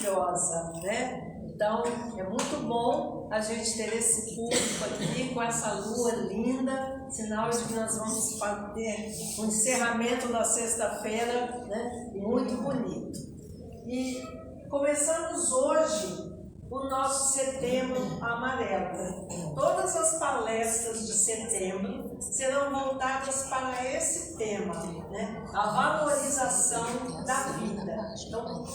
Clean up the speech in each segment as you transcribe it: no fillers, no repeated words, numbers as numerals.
maravilhosa, né? Então, é muito bom a gente ter esse público aqui com essa lua linda, sinal de que nós vamos ter um encerramento da sexta-feira, né? Muito bonito. E começamos hoje o nosso Setembro Amarelo. Todas as palestras de setembro serão voltadas para esse tema, né? A valorização da vida. Então,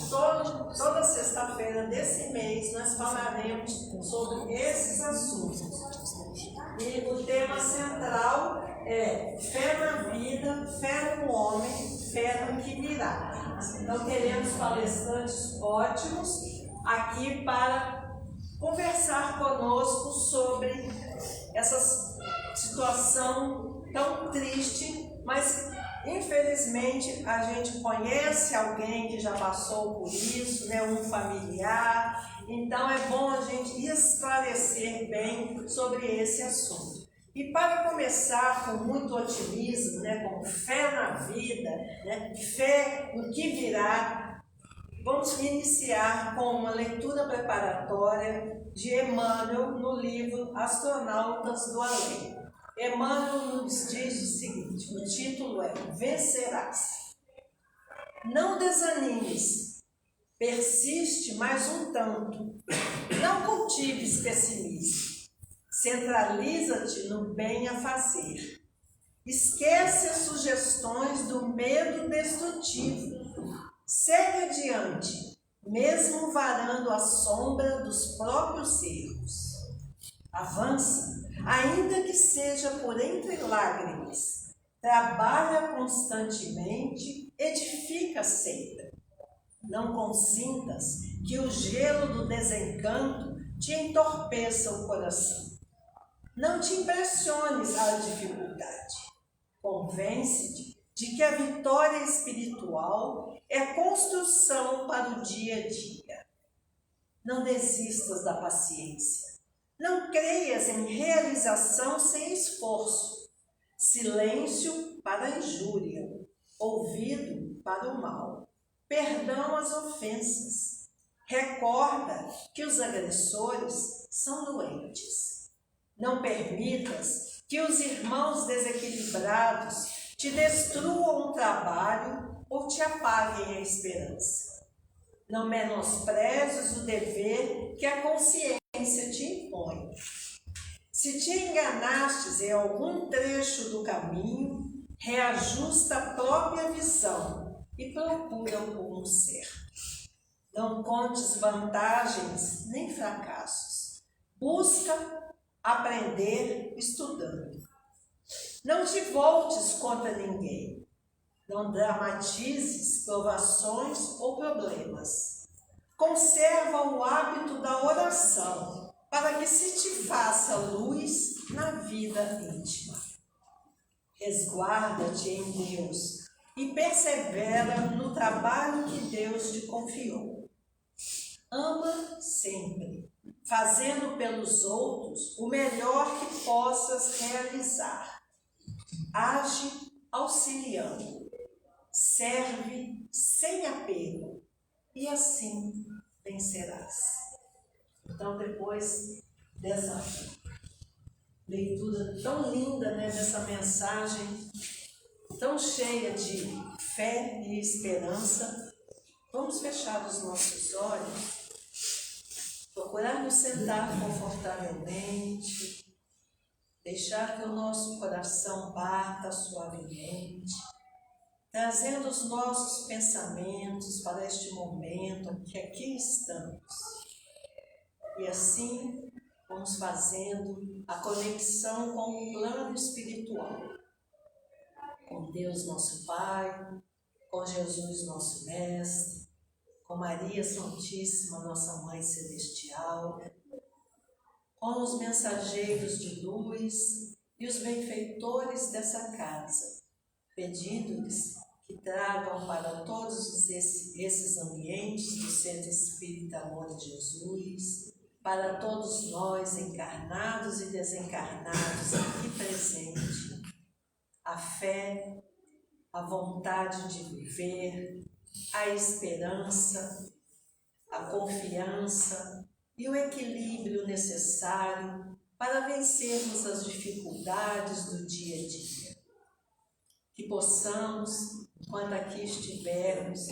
toda sexta-feira desse mês nós falaremos sobre esses assuntos. E o tema central é fé na vida, fé no homem, fé no que virá. Então, teremos palestrantes ótimos aqui para conversar conosco sobre essa situação tão triste, mas infelizmente a gente conhece alguém que já passou por isso, né? Um familiar, então é bom a gente esclarecer bem sobre esse assunto. E para começar com muito otimismo, né? Com fé na vida, né? Fé no que virá, vamos iniciar com uma leitura preparatória de Emmanuel no livro Astronautas do Além. Emmanuel nos diz o seguinte, o título é Vencerás. Não desanimes, persiste mais um tanto, não cultives pessimismo, centraliza-te no bem a fazer. Esquece as sugestões do medo destrutivo. Segue adiante, mesmo varando a sombra dos próprios erros. Avança, ainda que seja por entre lágrimas. Trabalha constantemente, edifica sempre. Não consintas que o gelo do desencanto te entorpeça o coração. Não te impressiones à dificuldade. Convence-te de que a vitória espiritual é construção para o dia a dia. Não desistas da paciência. Não creias em realização sem esforço. Silêncio para a injúria, ouvido para o mal. Perdão às ofensas. Recorda que os agressores são doentes. Não permitas que os irmãos desequilibrados te destruam o trabalho ou te apaguem a esperança. Não menosprezes o dever que a consciência te impõe. Se te enganastes em algum trecho do caminho, reajusta a própria visão e procura o rumo certo. Não contes vantagens nem fracassos. Busca aprender estudando. Não te voltes contra ninguém. Não dramatizes provações ou problemas. Conserva o hábito da oração, para que se te faça luz na vida íntima. Resguarda-te em Deus e persevera no trabalho que Deus te confiou. Ama sempre, fazendo pelos outros o melhor que possas realizar. Age auxiliando, serve sem apego e assim vencerás. Então, depois dessa leitura tão linda, né, dessa mensagem tão cheia de fé e esperança, vamos fechar os nossos olhos, procurar nos sentar confortavelmente, deixar que o nosso coração bata suavemente, trazendo os nossos pensamentos para este momento que aqui estamos. E assim vamos fazendo a conexão com o plano espiritual, com Deus nosso Pai, com Jesus nosso Mestre, com Maria Santíssima, nossa Mãe Celestial, com os mensageiros de luz e os benfeitores dessa casa, pedindo-lhes que tragam para todos esses ambientes do Centro Espírita Amor de Jesus, para todos nós, encarnados e desencarnados aqui presentes, a fé, a vontade de viver, a esperança, a confiança e o equilíbrio necessário para vencermos as dificuldades do dia a dia. Que possamos, quando aqui estivermos,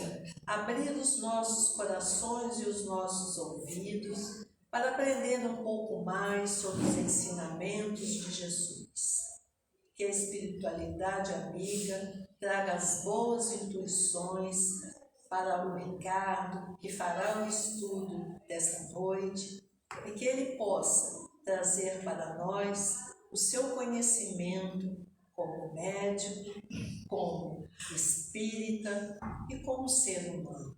abrir os nossos corações e os nossos ouvidos para aprender um pouco mais sobre os ensinamentos de Jesus. Que a espiritualidade amiga traga as boas intuições para o Ricardo, que fará o estudo desta noite, e que ele possa trazer para nós o seu conhecimento como médium, como espírita e como ser humano.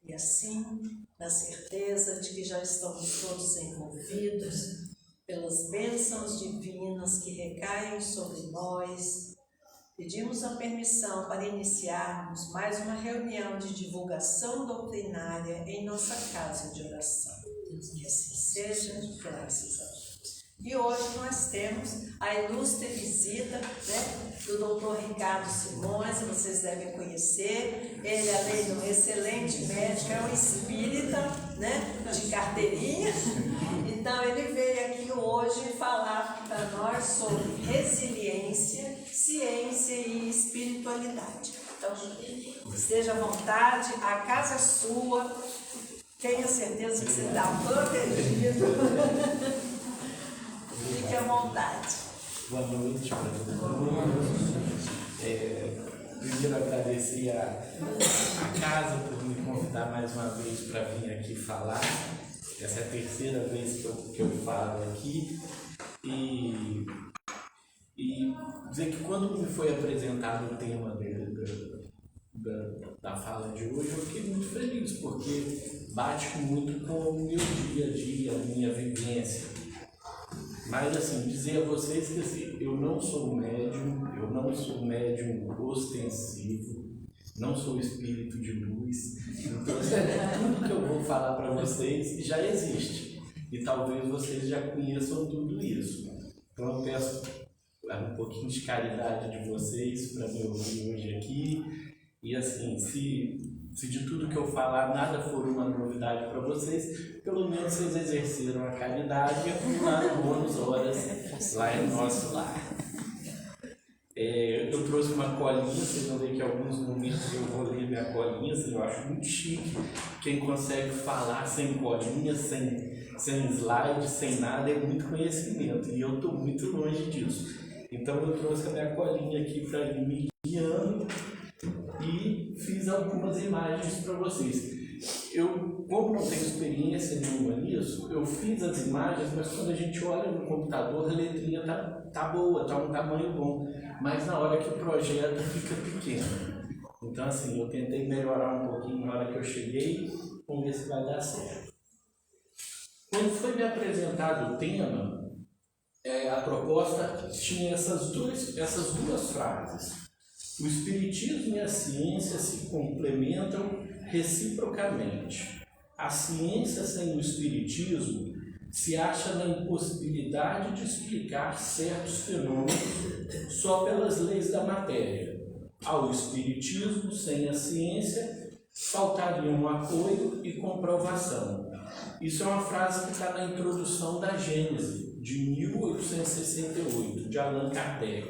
E assim, na certeza de que já estamos todos envolvidos pelas bênçãos divinas que recaem sobre nós, pedimos a permissão para iniciarmos mais uma reunião de divulgação doutrinária em nossa casa de oração. Que assim seja, graças a Deus. E hoje nós temos a ilustre visita, do Dr. Ricardo Simões, vocês devem conhecer. Ele, além de um excelente médico, é um espírita, de carteirinha. Então, ele veio aqui hoje falar para nós sobre resiliência, ciência e espiritualidade. Então, esteja à vontade, a casa é sua, tenha certeza que você está protegido. Fique à vontade. Boa noite para todo mundo. Primeiro agradecer a casa por me convidar mais uma vez para vir aqui falar. Essa é a terceira vez que eu falo aqui. E dizer que quando me foi apresentado o tema da fala de hoje, eu fiquei muito feliz, porque bate muito com o meu dia a dia, a minha vivência. Mas assim, dizer a vocês que assim, eu não sou médium ostensivo, não sou espírito de luz, então assim, tudo que eu vou falar para vocês já existe, e talvez vocês já conheçam tudo isso. Então eu peço um pouquinho de caridade de vocês para me ouvir hoje aqui, e assim, se de tudo que eu falar nada for uma novidade para vocês, pelo menos vocês exerceram a caridade e acumularam boas horas lá em nosso lar. Eu trouxe uma colinha, vocês vão ver que em alguns momentos eu vou ler minha colinha, assim, eu acho muito chique. Quem consegue falar sem colinha, sem slide, sem nada, é muito conhecimento, e eu estou muito longe disso. Então eu trouxe a minha colinha aqui para ir me guiando e fiz algumas imagens para vocês. Eu, como não tenho experiência nenhuma nisso, eu fiz as imagens, mas quando a gente olha no computador, a letrinha tá boa, tá um tamanho bom, mas na hora que o projeto fica pequeno. Então assim, eu tentei melhorar um pouquinho na hora que eu cheguei, vamos ver se vai dar certo. Quando foi me apresentado o tema, a proposta tinha essas duas frases. O espiritismo e a ciência se complementam reciprocamente. A ciência sem o espiritismo se acha na impossibilidade de explicar certos fenômenos só pelas leis da matéria. Ao espiritismo sem a ciência faltariam apoio e comprovação. Isso é uma frase que está na introdução da Gênese, de 1868, de Allan Kardec.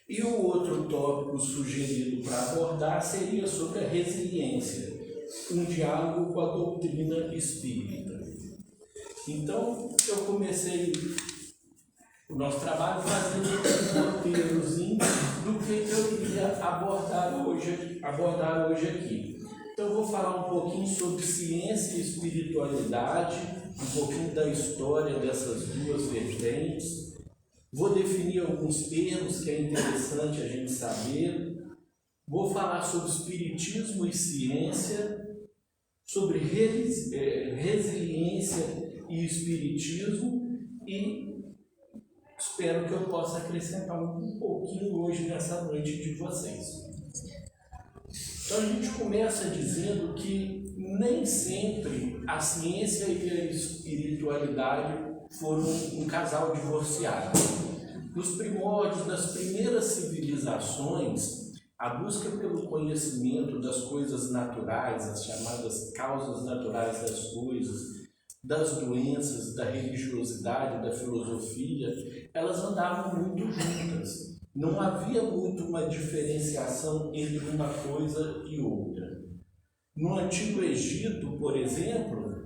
E o outro tópico sugerido para abordar seria sobre a resiliência, um diálogo com a doutrina espírita. Então, eu comecei o nosso trabalho fazendo um roteirozinho do que eu iria abordar hoje aqui. Então, eu vou falar um pouquinho sobre ciência e espiritualidade, um pouquinho da história dessas duas vertentes. Vou definir alguns termos que é interessante a gente saber. Vou falar sobre espiritismo e ciência, sobre resiliência e espiritismo, e espero que eu possa acrescentar um pouquinho hoje nessa noite de vocês. Então a gente começa dizendo que nem sempre a ciência e a espiritualidade foram um casal divorciado. Nos primórdios das primeiras civilizações, A busca pelo conhecimento das coisas naturais, as chamadas causas naturais das coisas, das doenças, da religiosidade, da filosofia, elas andavam muito juntas. Não havia muito uma diferenciação entre uma coisa e outra. No Antigo Egito, por exemplo,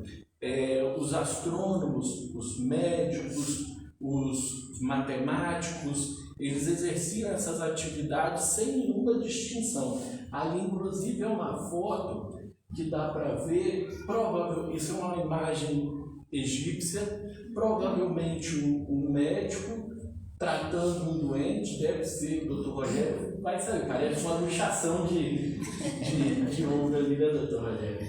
os astrônomos, os médicos, os matemáticos, eles exerciam essas atividades sem nenhuma distinção. Ali, inclusive, é uma foto que dá para ver, isso é uma imagem egípcia, provavelmente um médico tratando um doente, deve ser o Dr. Rogério, vai saber, parece uma luxação de ombro ali, né, Dr. Rogério?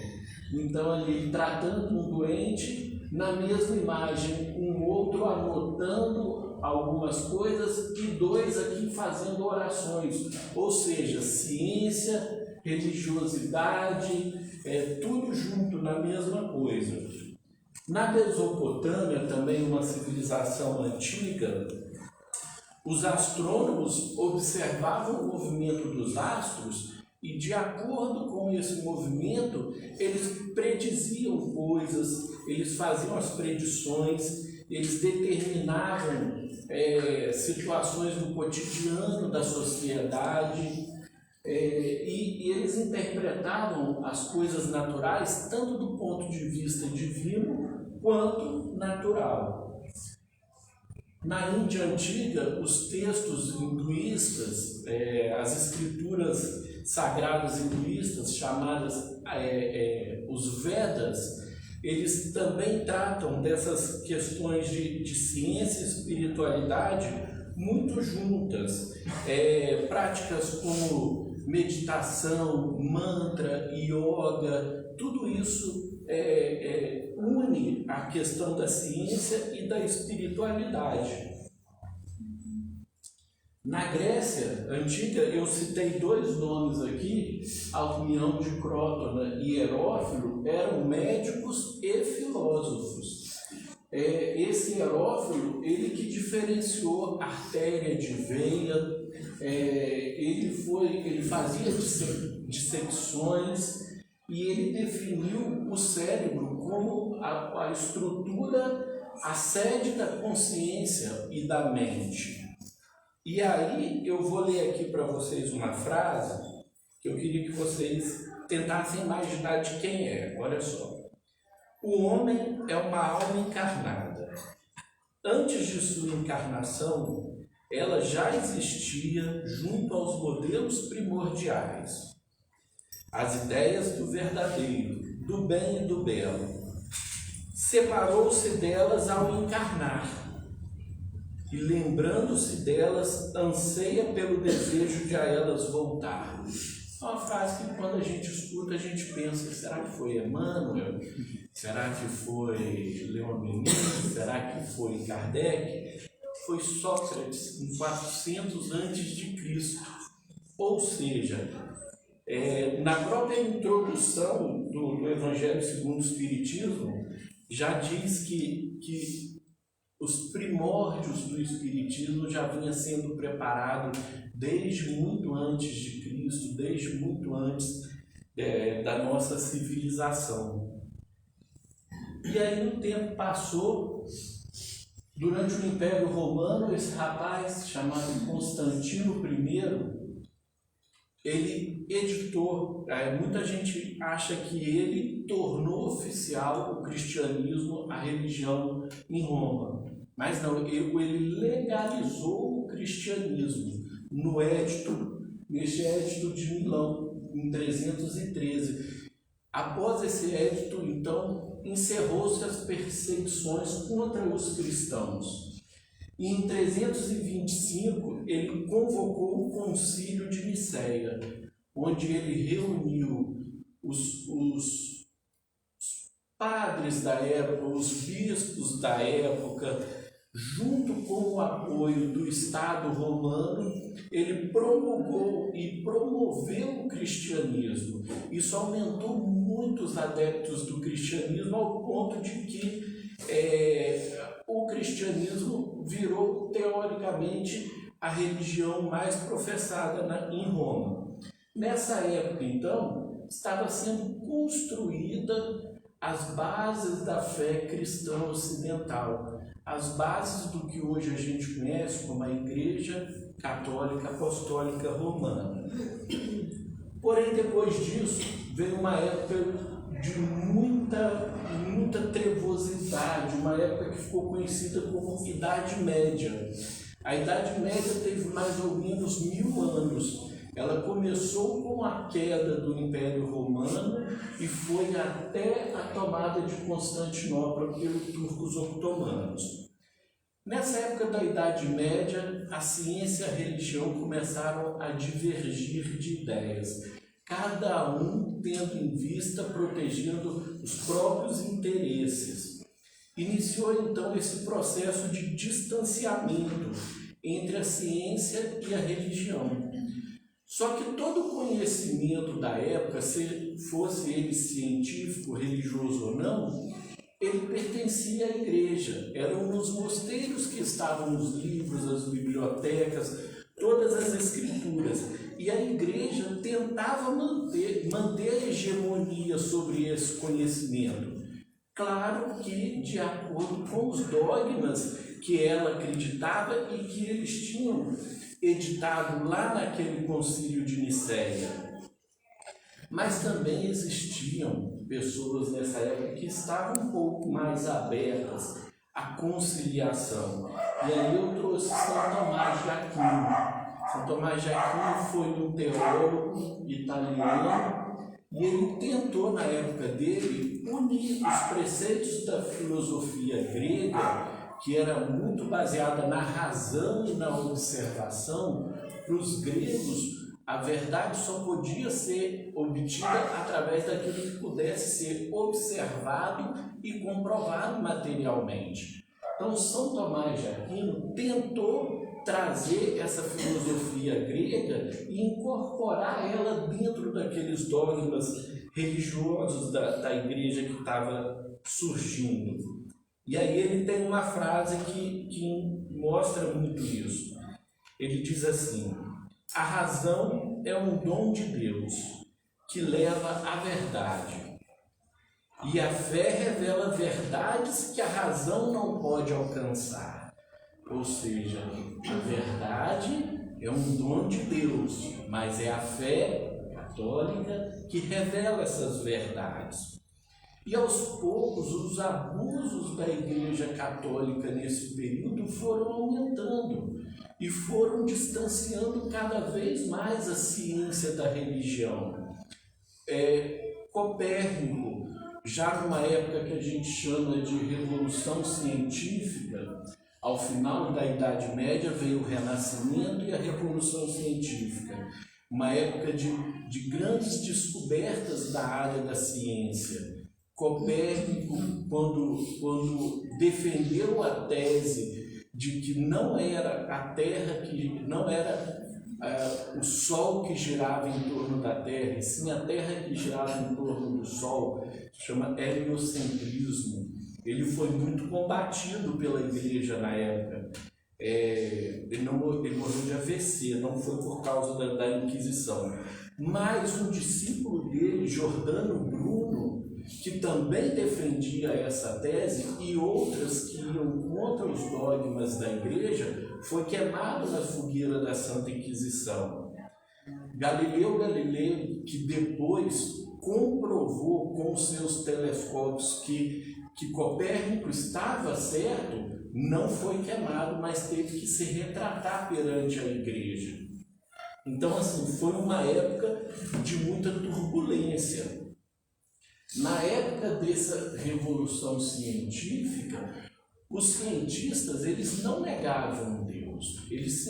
Então, ali, tratando um doente, na mesma imagem, um outro anotando algumas coisas e dois aqui fazendo orações, ou seja, ciência, religiosidade, tudo junto na mesma coisa. Na Mesopotâmia, também uma civilização antiga, os astrônomos observavam o movimento dos astros e, de acordo com esse movimento, eles prediziam coisas, eles faziam as predições, eles determinavam situações do cotidiano da sociedade, e eles interpretavam as coisas naturais tanto do ponto de vista divino quanto natural. Na Índia Antiga, os textos hinduístas, as escrituras sagradas hinduístas, chamadas os Vedas, eles também tratam dessas questões de ciência e espiritualidade muito juntas. Práticas como meditação, mantra, yoga, tudo isso une a questão da ciência e da espiritualidade. Na Grécia Antiga, eu citei dois nomes aqui, Alcmião de Crótona e Herófilo, eram médicos e filósofos. Esse Herófilo, ele que diferenciou artéria de veia, ele fazia dissecções e ele definiu o cérebro como a estrutura, a sede da consciência e da mente. E aí eu vou ler aqui para vocês uma frase que eu queria que vocês tentassem imaginar de quem é. Olha só. O homem é uma alma encarnada. Antes de sua encarnação, ela já existia junto aos modelos primordiais, as ideias do verdadeiro, do bem e do belo. Separou-se delas ao encarnar e, lembrando-se delas, anseia pelo desejo de a elas voltar. É uma frase que, quando a gente escuta, a gente pensa: será que foi Emmanuel? Será que foi Leon Denis? Será que foi Kardec? Foi Sócrates, em 400 a.C. Ou seja, na própria introdução do Evangelho segundo o Espiritismo, já diz que os primórdios do Espiritismo já vinha sendo preparado desde muito antes de Cristo, desde muito antes da nossa civilização. E aí o tempo passou. Durante o Império Romano, esse rapaz chamado Constantino I, ele editou, muita gente acha que ele tornou oficial o cristianismo, a religião em Roma. Mas não, ele legalizou o cristianismo neste Edito de Milão, em 313. Após esse edito, então, encerrou-se as perseguições contra os cristãos. E em 325, ele convocou o Concílio de Nicéia, onde ele reuniu os padres da época, os bispos da época, junto com o apoio do Estado romano. Ele promulgou e promoveu o cristianismo. Isso aumentou muito os adeptos do cristianismo, ao ponto de que o cristianismo virou, teoricamente, a religião mais professada em Roma. Nessa época, então, estava sendo construída as bases da fé cristã ocidental, as bases do que hoje a gente conhece como a Igreja Católica Apostólica Romana. Porém, depois disso, veio uma época de muita trevosidade, uma época que ficou conhecida como Idade Média. A Idade Média teve mais ou menos 1000 anos. Ela começou com a queda do Império Romano e foi até a tomada de Constantinopla pelos turcos otomanos. Nessa época da Idade Média, a ciência e a religião começaram a divergir de ideias, cada um tendo em vista protegendo os próprios interesses. Iniciou então esse processo de distanciamento entre a ciência e a religião. Só que todo conhecimento da época, se fosse ele científico, religioso ou não, ele pertencia à igreja. Eram nos mosteiros que estavam os livros, as bibliotecas, todas as escrituras. E a igreja tentava manter a hegemonia sobre esse conhecimento. Claro que de acordo com os dogmas que ela acreditava e que eles tinham editado lá naquele concílio de Nicéia. Mas também existiam pessoas nessa época que estavam um pouco mais abertas à conciliação. E aí eu trouxe São Tomás de Aquino. São Tomás de Aquino foi um teólogo italiano e ele tentou, na época dele, unir os preceitos da filosofia grega, que era muito baseada na razão e na observação. Para os gregos, a verdade só podia ser obtida através daquilo que pudesse ser observado e comprovado materialmente. Então, São Tomás de Aquino tentou trazer essa filosofia grega e incorporar ela dentro daqueles dogmas religiosos da igreja que estava surgindo. E aí ele tem uma frase que mostra muito isso. Ele diz assim: a razão é um dom de Deus que leva à verdade. E a fé revela verdades que a razão não pode alcançar. Ou seja, a verdade é um dom de Deus, mas é a fé católica que revela essas verdades. E aos poucos os abusos da Igreja Católica nesse período foram aumentando e foram distanciando cada vez mais a ciência da religião. Copérnico, já numa época que a gente chama de Revolução Científica, ao final da Idade Média veio o Renascimento e a Revolução Científica, uma época de grandes descobertas da área da ciência. Copérnico, quando defendeu a tese de que não era a Terra, não era o Sol que girava em torno da Terra, e sim a Terra que girava em torno do Sol, chama heliocentrismo. Ele foi muito combatido pela igreja na época. Ele morreu de AVC, não foi por causa da Inquisição. Mas um discípulo dele, Giordano Bruno, que também defendia essa tese, e outras que iam contra os dogmas da igreja, foi queimado na fogueira da Santa Inquisição. Galileu Galilei, que depois comprovou com os seus telescópios que Copérnico estava certo, não foi queimado, mas teve que se retratar perante a igreja. Então, assim, foi uma época de muita turbulência. Na época dessa revolução científica, os cientistas, eles não negavam Deus, eles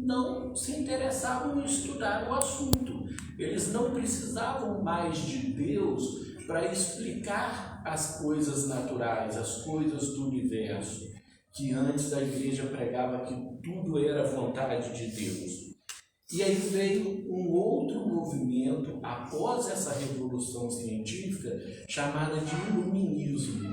não se interessavam em estudar o assunto, eles não precisavam mais de Deus para explicar as coisas naturais, as coisas do universo, que antes a igreja pregava que tudo era vontade de Deus. E aí veio um outro movimento após essa revolução científica chamada de iluminismo.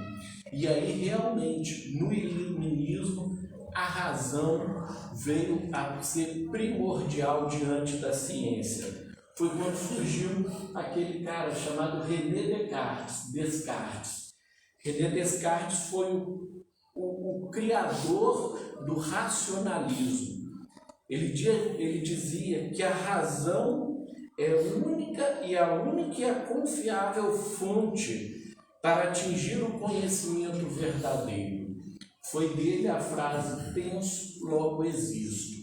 E aí realmente no iluminismo a razão veio a ser primordial diante da ciência. foi quando surgiu aquele cara chamado René Descartes. René Descartes foi o criador do racionalismo. Ele dizia que a razão é a única e a confiável fonte para atingir o conhecimento verdadeiro. Foi dele a frase penso, logo existo.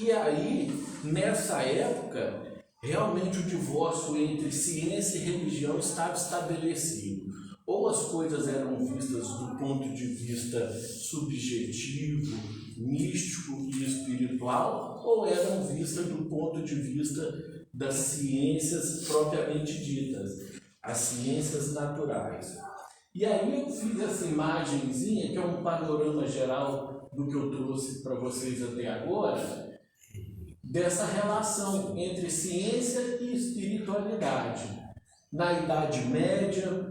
E aí, nessa época, realmente o divórcio entre ciência e religião estava estabelecido. Ou as coisas eram vistas do ponto de vista subjetivo, místico e espiritual, ou eram vistas do ponto de vista das ciências propriamente ditas, as ciências naturais. E aí eu fiz essa imagenzinha, que é um panorama geral do que eu trouxe para vocês até agora, dessa relação entre ciência e espiritualidade. Na Idade Média,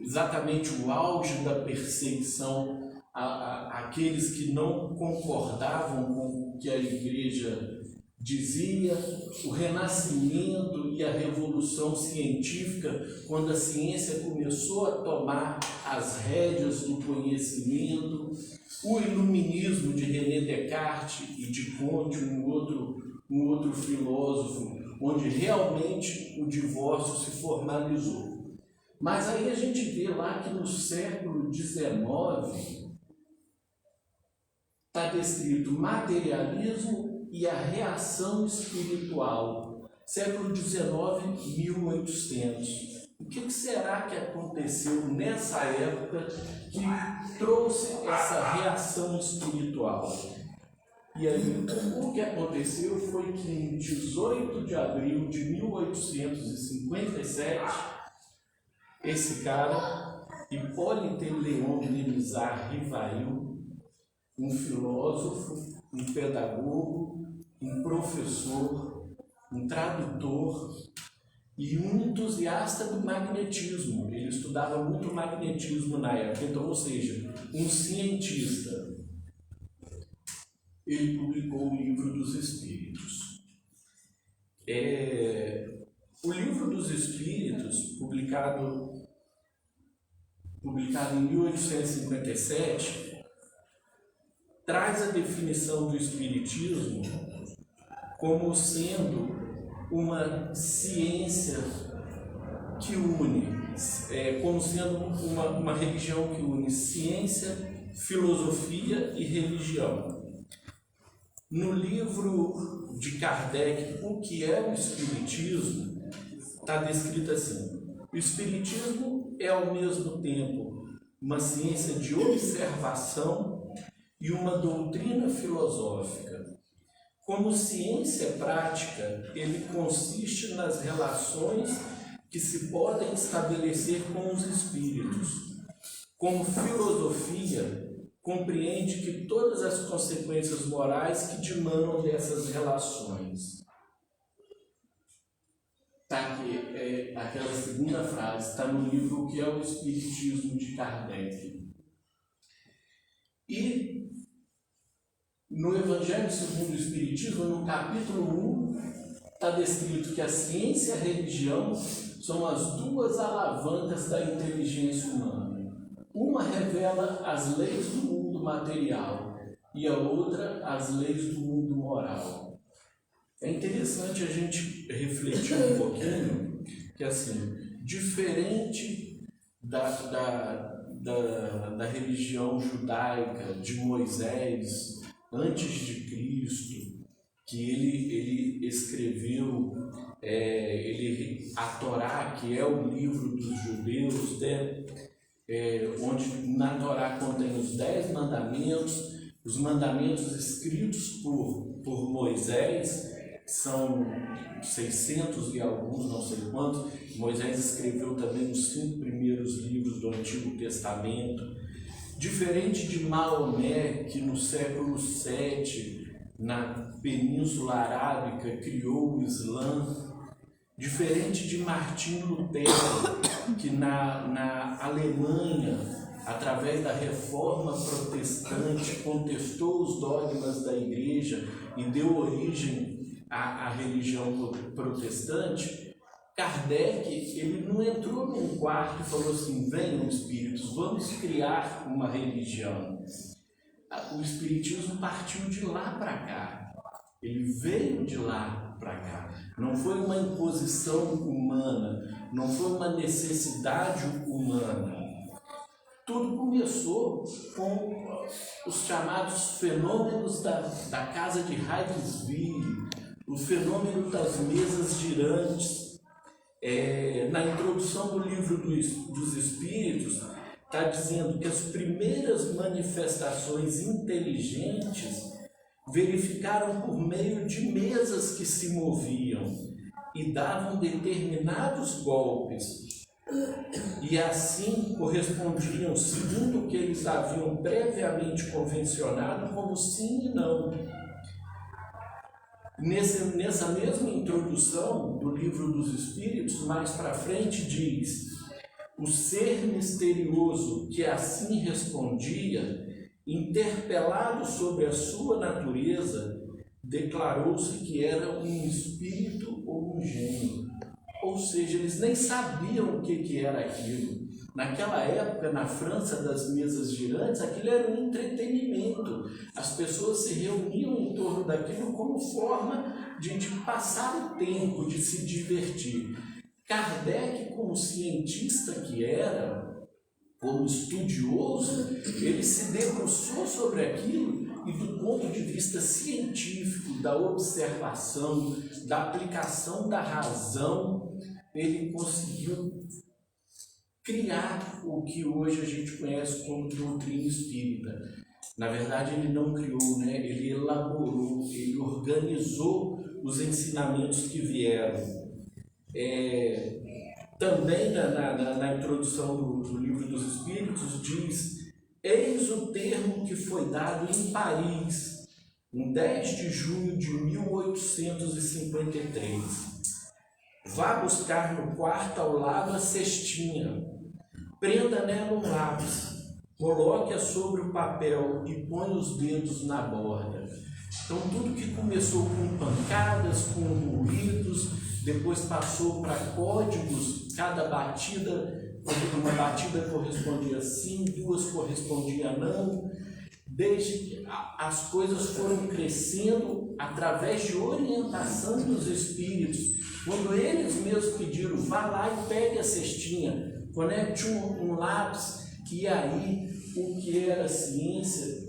exatamente o auge da perseguição àqueles que não concordavam com o que a Igreja dizia, o Renascimento e a Revolução Científica, quando a ciência começou a tomar as rédeas do conhecimento, o Iluminismo de René Descartes e de Comte, um outro filósofo, onde realmente o divórcio se formalizou. Mas aí a gente vê lá que no século XIX está descrito materialismo e a reação espiritual. Século XIX, 1800. O que será que aconteceu nessa época que trouxe essa reação espiritual? E aí, o que aconteceu foi que em 18 de abril de 1857, esse cara, Hipólite Léon Denisard Rivail, um filósofo, um pedagogo, um professor, um tradutor e um entusiasta do magnetismo. Ele estudava muito magnetismo na época, então, ou seja, um cientista. Ele publicou o Livro dos Espíritos. O Livro dos Espíritos, publicado em 1857, traz a definição do Espiritismo como sendo uma ciência que une, como sendo uma religião que une ciência, filosofia e religião. No livro de Kardec, O que é o Espiritismo, está descrito assim: o Espiritismo é ao mesmo tempo uma ciência de observação e uma doutrina filosófica. Como ciência prática, ele consiste nas relações que se podem estabelecer com os espíritos. Como filosofia, compreende que todas as consequências morais que dimanam dessas relações. Tá aqui, aquela segunda frase está no livro O que é o Espiritismo de Kardec. E no Evangelho segundo o Espiritismo, no capítulo 1, está descrito que a ciência e a religião são as duas alavancas da inteligência humana. Uma revela as leis do mundo material e a outra as leis do mundo moral. É interessante a gente refletir um pouquinho que, assim, diferente da religião judaica de Moisés, antes de Cristo, que ele escreveu a Torá, que é o livro dos judeus, né? Onde na Torá contém os 10 mandamentos, os mandamentos escritos por Moisés, que são 600 e alguns, não sei quantos. Moisés escreveu também os 5 primeiros livros do Antigo Testamento. Diferente de Maomé, que no século VII, na Península Arábica, criou o Islã. Diferente de Martim Lutero, que na Alemanha, através da reforma protestante, contestou os dogmas da igreja e deu origem à religião protestante, Kardec, ele não entrou num quarto e falou assim: venham espíritos, vamos criar uma religião. O espiritismo partiu de lá para cá, ele veio de lá para cá. Não foi uma imposição humana, não foi uma necessidade humana. Tudo começou com os chamados fenômenos da casa de Heidelberg, o fenômeno das mesas girantes. Na introdução do livro dos Espíritos, está dizendo que as primeiras manifestações inteligentes verificaram por meio de mesas que se moviam e davam determinados golpes, e assim correspondiam, segundo o que eles haviam previamente convencionado, como sim e não. Nessa mesma introdução do livro dos Espíritos, mais para frente diz: o ser misterioso que assim respondia, interpelado sobre a sua natureza, declarou-se que era um espírito ou um gênio. Ou seja, eles nem sabiam o que era aquilo. Naquela época, na França das mesas girantes, aquilo era um entretenimento. As pessoas se reuniam em torno daquilo como forma de passar o tempo, de se divertir. Kardec, como cientista que era, como estudioso, ele se debruçou sobre aquilo e, do ponto de vista científico, da observação, da aplicação da razão, ele conseguiu criar o que hoje a gente conhece como doutrina espírita. Na verdade, ele não criou, né? Ele elaborou, ele organizou os ensinamentos que vieram. Também na introdução do livro dos Espíritos diz: eis o termo que foi dado em Paris, em 10 de junho de 1853. Vá buscar no quarto ao lado a cestinha, prenda nela um lápis, coloque-a sobre o papel e põe os dedos na borda. Então, tudo que começou com pancadas, com ruídos, depois passou para códigos. Cada batida, uma batida correspondia sim, duas correspondia não. Desde que as coisas foram crescendo através de orientação dos espíritos. Quando eles mesmos pediram: vá lá e pegue a cestinha, conecte um lápis, que aí o que era ciência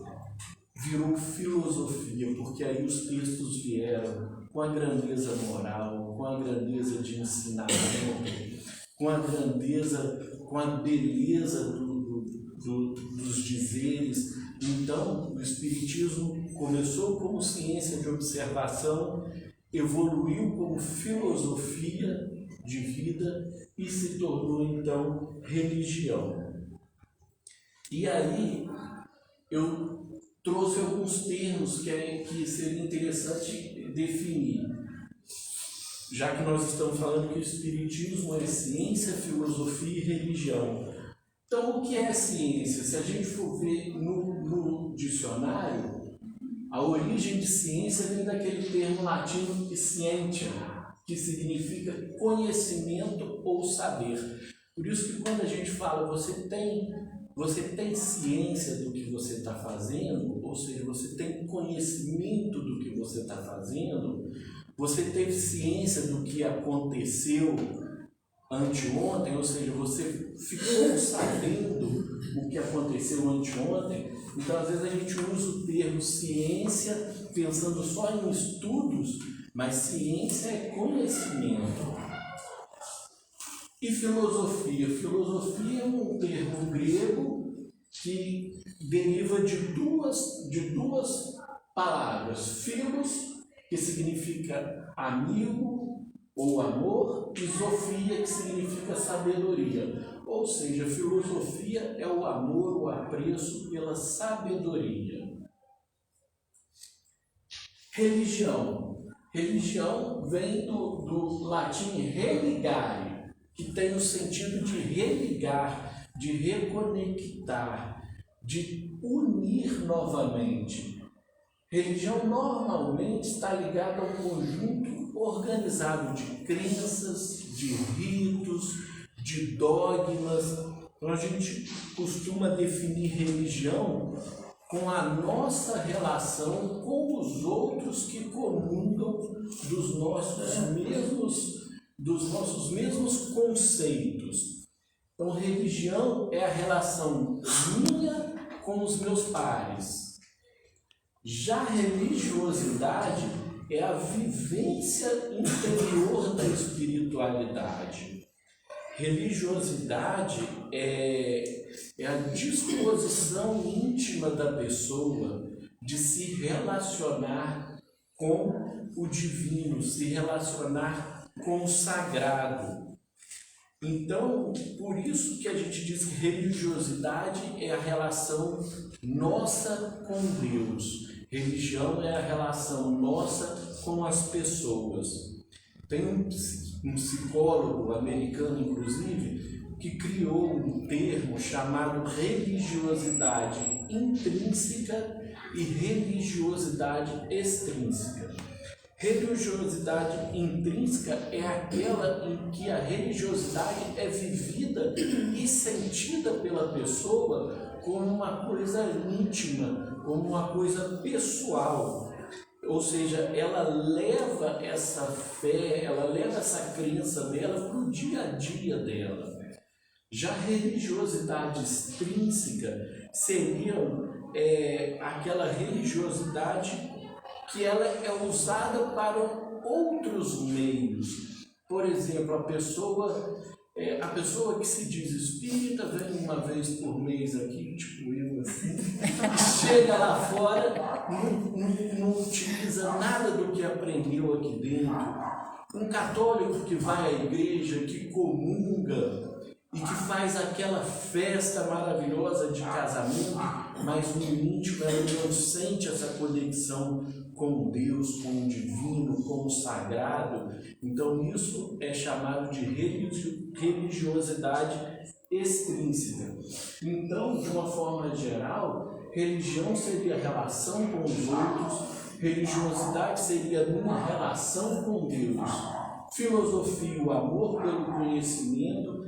virou filosofia, porque aí os textos vieram com a grandeza moral, com a grandeza de ensinamento, com a grandeza, com a beleza dos dizeres. Então, o Espiritismo começou como ciência de observação, evoluiu como filosofia de vida e se tornou, então, religião. E aí, eu trouxe alguns termos que seria interessante definir, já que nós estamos falando que o Espiritismo é ciência, filosofia e religião. Então, o que é ciência? Se a gente for ver no dicionário, a origem de ciência vem daquele termo latino scientia, que significa conhecimento ou saber. Por isso que quando a gente fala você tem ciência do que você está fazendo, ou seja, você tem conhecimento do que você está fazendo, você teve ciência do que aconteceu anteontem, ou seja, você ficou sabendo o que aconteceu anteontem. Então, às vezes a gente usa o termo ciência pensando só em estudos, mas ciência é conhecimento. E filosofia? Filosofia é um termo grego que deriva de duas palavras. Philos, que significa amigo ou amor, e sofia, que significa sabedoria. Ou seja, filosofia é o amor, o apreço pela sabedoria. Religião. Religião vem do latim religare, que tem o sentido de religar, de reconectar, de unir novamente. Religião normalmente está ligada a um conjunto organizado de crenças, de ritos, de dogmas. Então a gente costuma definir religião com a nossa relação com os outros que comungam dos nossos mesmos conceitos. Então, religião é a relação minha com os meus pares. Já religiosidade é a vivência interior da espiritualidade. Religiosidade é a disposição íntima da pessoa de se relacionar com o divino, se relacionar com o sagrado. Então, por isso que a gente diz que religiosidade é a relação nossa com Deus. Religião é a relação nossa com as pessoas. Tem um psicólogo americano, inclusive, que criou um termo chamado religiosidade intrínseca e religiosidade extrínseca. Religiosidade intrínseca é aquela em que a religiosidade é vivida e sentida pela pessoa como uma coisa íntima, como uma coisa pessoal. Ou seja, ela leva essa fé, ela leva essa crença dela para o dia a dia dela. Já a religiosidade extrínseca seria aquela religiosidade que ela é usada para outros meios. Por exemplo, a pessoa que se diz espírita vem uma vez por mês aqui, tipo eu assim, chega lá fora, não utiliza nada do que aprendeu aqui dentro. Um católico que vai à igreja, que comunga e que faz aquela festa maravilhosa de casamento, mas no íntimo ela não sente essa conexão com Deus, com o divino, com o sagrado. Então isso é chamado de religiosidade extrínseca. Então, de uma forma geral, religião seria a relação com os outros, religiosidade seria a minha relação com Deus, filosofia, o amor pelo conhecimento,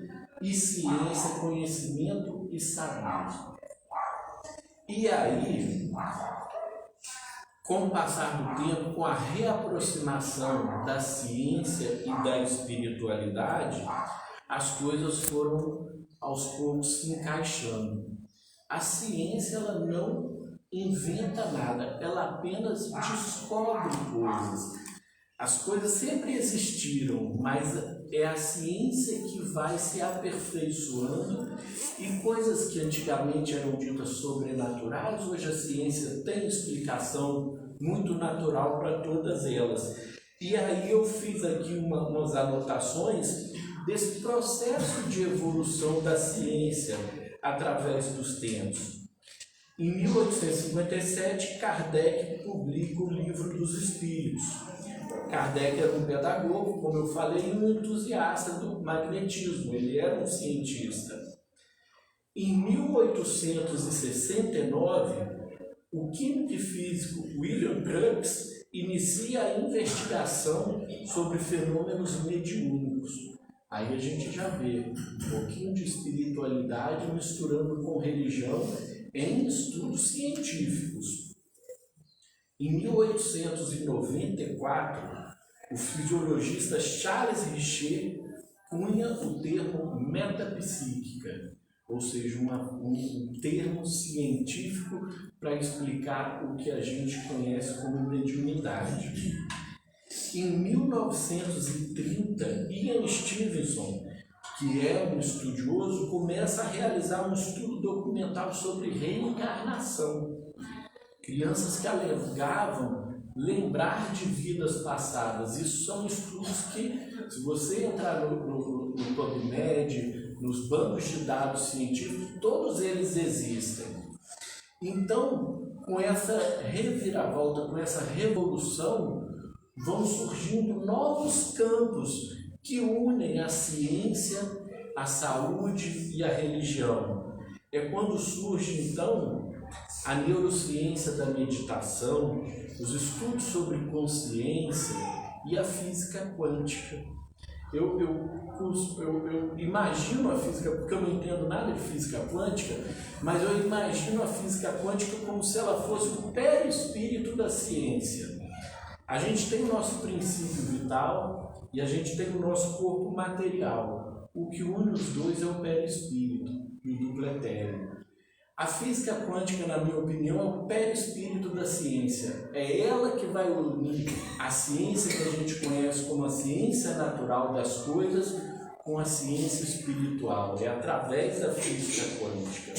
e ciência, conhecimento e saber. E aí, com o passar do tempo, com a reaproximação da ciência e da espiritualidade, as coisas foram aos poucos se encaixando. A ciência ela não inventa nada, ela apenas descobre coisas. As coisas sempre existiram, mas é a ciência que vai se aperfeiçoando e coisas que antigamente eram ditas sobrenaturais, hoje a ciência tem explicação muito natural para todas elas. E aí eu fiz aqui umas anotações desse processo de evolução da ciência através dos tempos. Em 1857, Kardec publica o Livro dos Espíritos. Kardec era um pedagogo, como eu falei, e um entusiasta do magnetismo, ele era um cientista. Em 1869, o químico e físico William Crookes inicia a investigação sobre fenômenos mediúnicos. Aí a gente já vê um pouquinho de espiritualidade misturando com religião em estudos científicos. Em 1894, o fisiologista Charles Richer cunha o termo metapsíquica, ou seja, um termo científico para explicar o que a gente conhece como mediunidade. Em 1930, Ian Stevenson, que é um estudioso, começa a realizar um estudo documental sobre reencarnação. Crianças que alegavam lembrar de vidas passadas. Isso são estudos que, se você entrar no PubMed, nos bancos de dados científicos, todos eles existem. Então, com essa reviravolta, com essa revolução, vão surgindo novos campos que unem a ciência a saúde e a religião? É quando surge, então, a neurociência da meditação, os estudos sobre consciência e a física quântica. Eu imagino a física, porque eu não entendo nada de física quântica, mas eu imagino a física quântica como se ela fosse o perispírito da ciência. A gente tem o nosso princípio vital e a gente tem o nosso corpo material. O que une os dois é o perispírito e o duplo etéreo. A física quântica, na minha opinião, é o perispírito da ciência. É ela que vai unir a ciência que a gente conhece como a ciência natural das coisas com a ciência espiritual. É através da física quântica.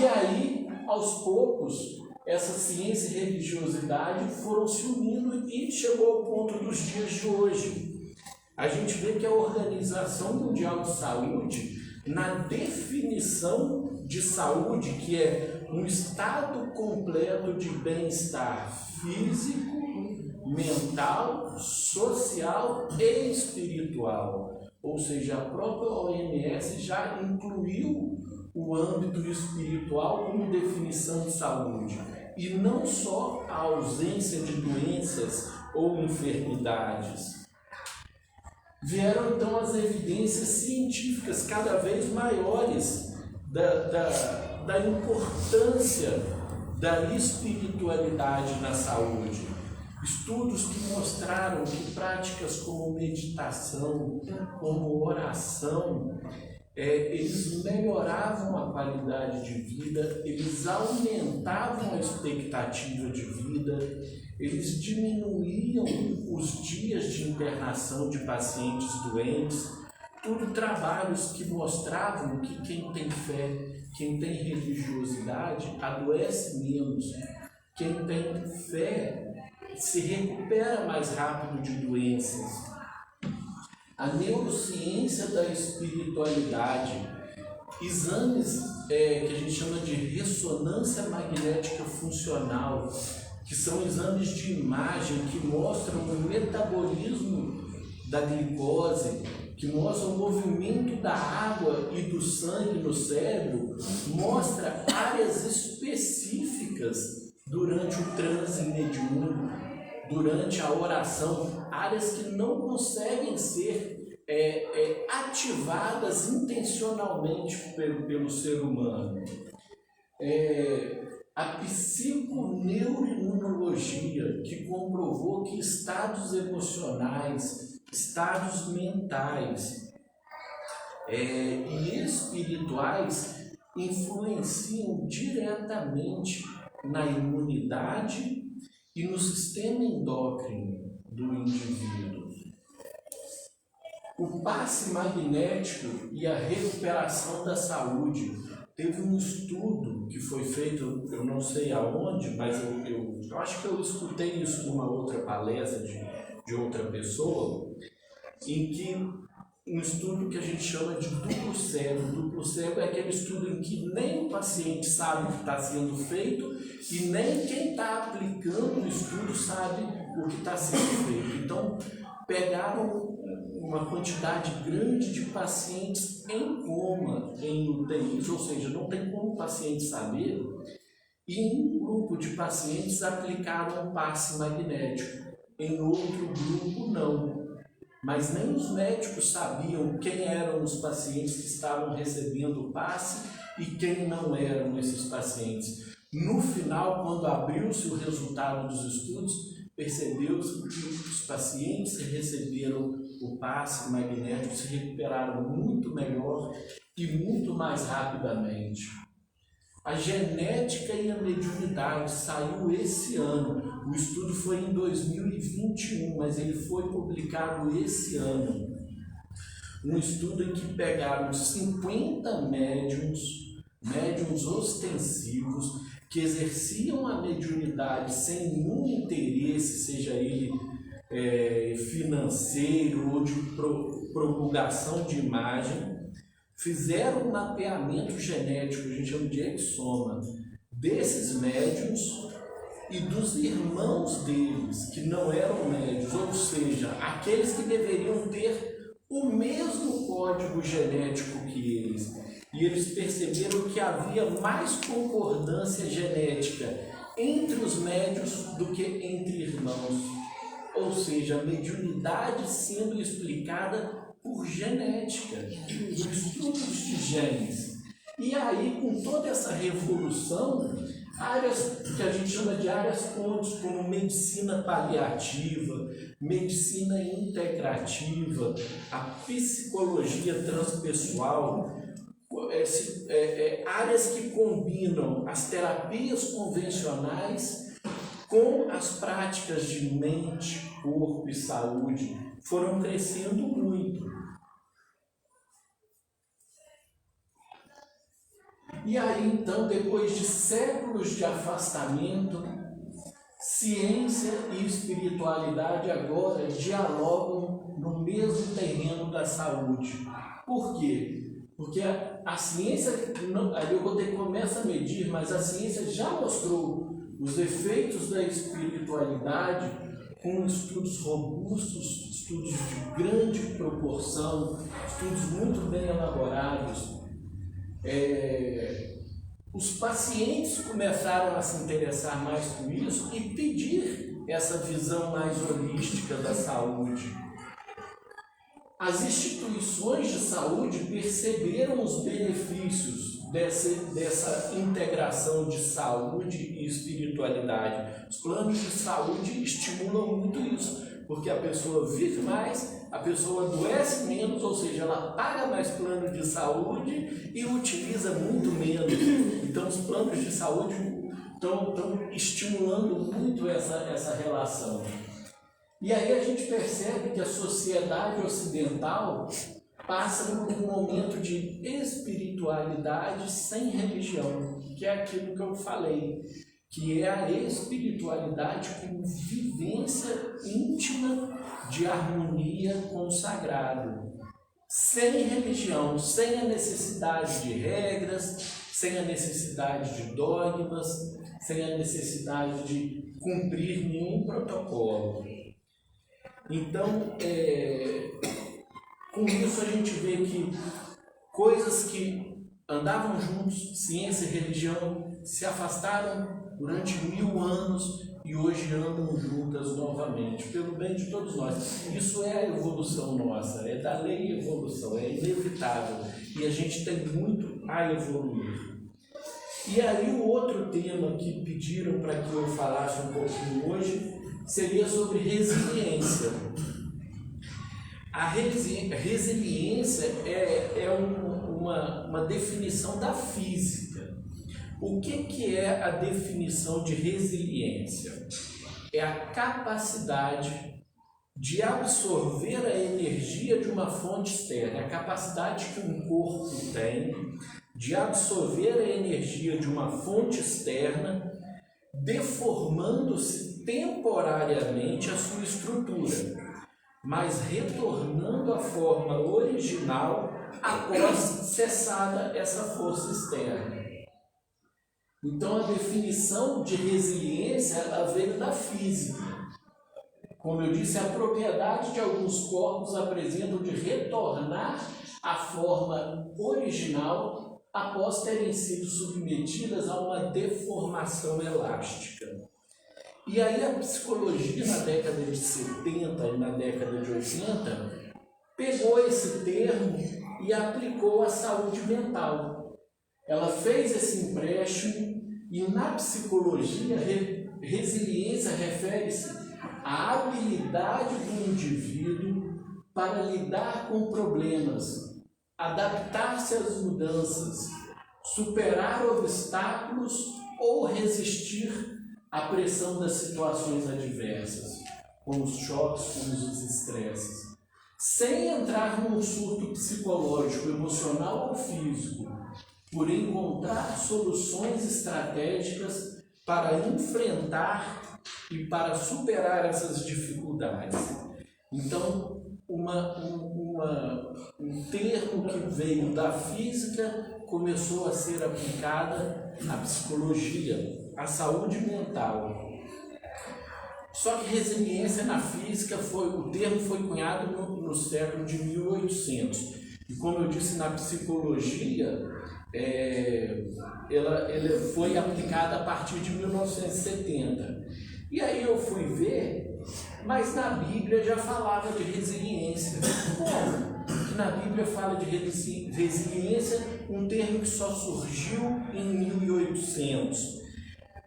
E aí, aos poucos, essa ciência e religiosidade foram se unindo e chegou ao ponto dos dias de hoje. A gente vê que a Organização Mundial de Saúde, na definição de saúde, que é um estado completo de bem-estar físico, mental, social e espiritual. Ou seja, a própria OMS já incluiu o âmbito espiritual como definição de saúde. E não só a ausência de doenças ou enfermidades. Vieram então as evidências científicas cada vez maiores da importância da espiritualidade na saúde. Estudos que mostraram que práticas como meditação, como oração, eles melhoravam a qualidade de vida, eles aumentavam a expectativa de vida, eles diminuíam os dias de internação de pacientes doentes. Tudo trabalhos que mostravam que quem tem fé, quem tem religiosidade, adoece menos. Quem tem fé se recupera mais rápido de doenças. A neurociência da espiritualidade, exames que a gente chama de ressonância magnética funcional, que são exames de imagem que mostram o metabolismo da glicose, que mostra o movimento da água e do sangue no cérebro, mostra áreas específicas durante o transe mediúnico, durante a oração, áreas que não conseguem ser ativadas intencionalmente pelo ser humano. A psiconeuroimunologia, que comprovou que estados emocionais, estados mentais e espirituais influenciam diretamente na imunidade e no sistema endócrino do indivíduo. O passe magnético e a recuperação da saúde. Teve um estudo que foi feito, eu não sei aonde, mas eu acho que eu escutei isso numa outra palestra de outra pessoa, em que um estudo que a gente chama de duplo cego. Duplo cego é aquele estudo em que nem o paciente sabe o que está sendo feito e nem quem está aplicando o estudo sabe o que está sendo feito. Então, pegaram uma quantidade grande de pacientes em coma, em UTIs, ou seja, não tem como o paciente saber, e em um grupo de pacientes aplicaram um passe magnético, em outro grupo não. Mas nem os médicos sabiam quem eram os pacientes que estavam recebendo o passe e quem não eram esses pacientes. No final, quando abriu-se o resultado dos estudos, percebeu-se que os pacientes que receberam o passe magnético se recuperaram muito melhor e muito mais rapidamente. A genética e a mediunidade saiu esse ano. O estudo foi em 2021, mas ele foi publicado esse ano. Um estudo em que pegaram 50 médiuns ostensivos, que exerciam a mediunidade sem nenhum interesse, seja ele financeiro ou de propagação de imagem, fizeram um mapeamento genético, a gente chama de exoma, desses médiuns e dos irmãos deles, que não eram médiuns, ou seja, aqueles que deveriam ter o mesmo código genético que eles. E eles perceberam que havia mais concordância genética entre os médios do que entre irmãos. Ou seja, a mediunidade sendo explicada por genética, por estudos de genes. E aí, com toda essa revolução, áreas que a gente chama de áreas pontes, como medicina paliativa, medicina integrativa, a psicologia transpessoal, áreas que combinam as terapias convencionais com as práticas de mente, corpo e saúde, foram crescendo muito. E aí, então, depois de séculos de afastamento, ciência e espiritualidade agora dialogam no mesmo terreno da saúde. Por quê? Porque a ciência, ali eu vou ter que começar a medir, mas a ciência já mostrou os efeitos da espiritualidade com estudos robustos, estudos de grande proporção, estudos muito bem elaborados. Os pacientes começaram a se interessar mais com isso e pedir essa visão mais holística da saúde. As instituições de saúde perceberam os benefícios dessa integração de saúde e espiritualidade. Os planos de saúde estimulam muito isso, porque a pessoa vive mais, a pessoa adoece menos, ou seja, ela paga mais plano de saúde e utiliza muito menos. Então, os planos de saúde estão estimulando muito essa relação. E aí a gente percebe que a sociedade ocidental passa por um momento de espiritualidade sem religião, que é aquilo que eu falei, que é a espiritualidade como vivência íntima de harmonia com o sagrado, sem religião, sem a necessidade de regras, sem a necessidade de dogmas, sem a necessidade de cumprir nenhum protocolo. Então, com isso a gente vê que coisas que andavam juntos, ciência e religião, se afastaram durante 1000 anos e hoje andam juntas novamente, pelo bem de todos nós. Isso é a evolução nossa, é da lei de evolução, é inevitável e a gente tem muito a evoluir. E aí o outro tema que pediram para que eu falasse um pouquinho hoje seria sobre resiliência. A resiliência é uma definição da física. O que é a definição de resiliência? É a capacidade de absorver a energia de uma fonte externa, é a capacidade que um corpo tem de absorver a energia de uma fonte externa, deformando-se temporariamente a sua estrutura, mas retornando à forma original após cessada essa força externa. Então a definição de resiliência ela veio da física. Como eu disse, a propriedade de alguns corpos apresentam de retornar à forma original após terem sido submetidas a uma deformação elástica. E aí a psicologia na década de 70 e na década de 80 pegou esse termo e aplicou à saúde mental. Ela fez esse empréstimo e na psicologia resiliência refere-se à habilidade do indivíduo para lidar com problemas, adaptar-se às mudanças, superar obstáculos ou resistir à pressão das situações adversas, como os choques, como os estresses, sem entrar num surto psicológico, emocional ou físico, por encontrar soluções estratégicas para enfrentar e para superar essas dificuldades. Então, um termo que veio da física começou a ser aplicada à psicologia, à saúde mental. Só que resiliência na física o termo foi cunhado no para o século de 1800. E como eu disse, na psicologia, ela foi aplicada a partir de 1970. E aí eu fui ver, mas na Bíblia já falava de resiliência. Como que na Bíblia fala de resiliência, um termo que só surgiu em 1800?